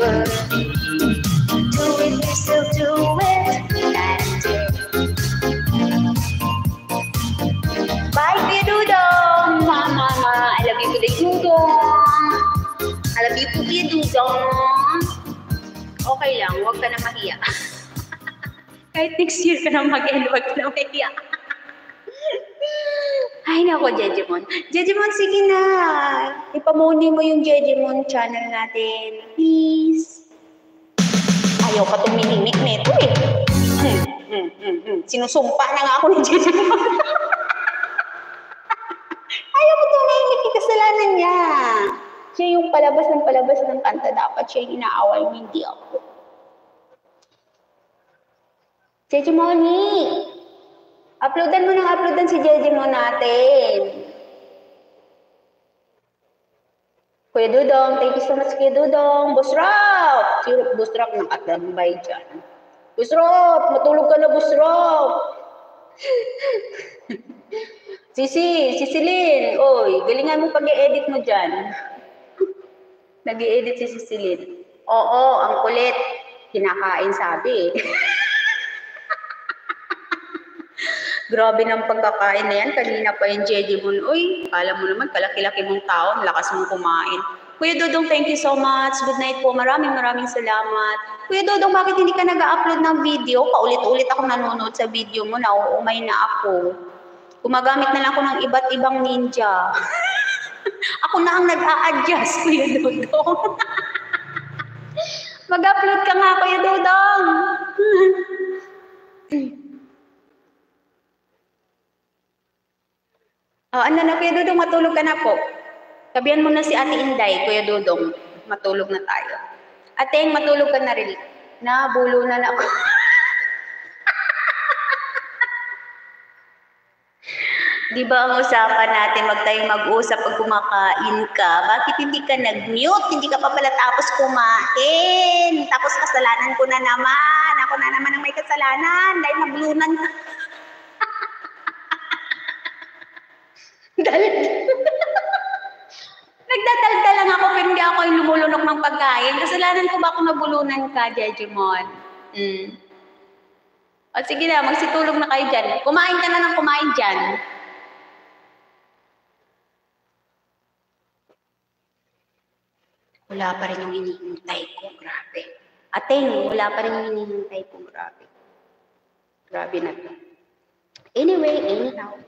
over. Do it, we still do it. Bye, Kuya Dudong. Mama, I love you, Kuya Dudong. I love you, Kuya Dudong. Okay lang, huwag ka na mahiya. Kahit next year ka na mag-end, huwag ka na mahiya. Ay, nako, Jejemon. Jejemon, sige na. Ipamuni mo yung Jejemon channel natin. Please. Ayaw ka tumihimik nito eh. Sinusumpa na nga ako ni Jejemon. Ayaw ko tumihimik. Kasalanan niya. Siya yung palabas ng kanta. Dapat siya yung inaaway mo, hindi ako. Jejemoni! Uploadan mo ng uploadan si Jejemon natin. Kuya Dudong, thank you so much, Kuya Dudong. Busrop! Si Busrop nakatambay dyan. Busrop! Matulog ka na, Busrop! Sisilin! Oy, galingan mo pag-i-edit mo dyan. Nag-i-edit si Sisilin. Oo, ang kulit. Kinakain sabi eh. Grabe ng pagkakain na yan. Kanina pa yung Jejemon. Uy, alam mo naman, kalaki-laki mong tao. Lakas mong kumain. Kuya Dudong, thank you so much. Good night po. Maraming salamat. Kuya Dudong, bakit hindi ka nag-upload ng video? Paulit-ulit ako nanonood sa video mo. Nauumay na ako. Gumagamit na lang ako ng iba't ibang ninja. Ako na ang nag-a-adjust, Kuya Dudong. Mag-upload ka nga, Kuya Dudong. Ano na, Kuya Dudong, matulog ka na po. Sabihan mo na si Ate Inday, Kuya Dudong. Matulog na tayo. Ateng, matulog ka na rin. Nabulo na ako. Di ba ang usapan natin, mag-usap pag kumakain ka? Bakit hindi ka nag-mute? Hindi ka pa pala tapos kumain. Tapos kasalanan ko na naman. Ako na naman ang may kasalanan. Dahil nabulunan ka. Nagdadaldal lang ako pero hindi ako yung lumulunok ng pagkain. Kasalanan ko ba kung nabulunan ka, Jejemon? O sige na, magsitulog na kayo dyan. Kumain ka na ng kumain dyan. Wala pa rin yung hinihintay ko. Grabe. Ateng, wala pa rin yung hinihintay ko. Grabe. Grabe na to. Anyway, anyhow.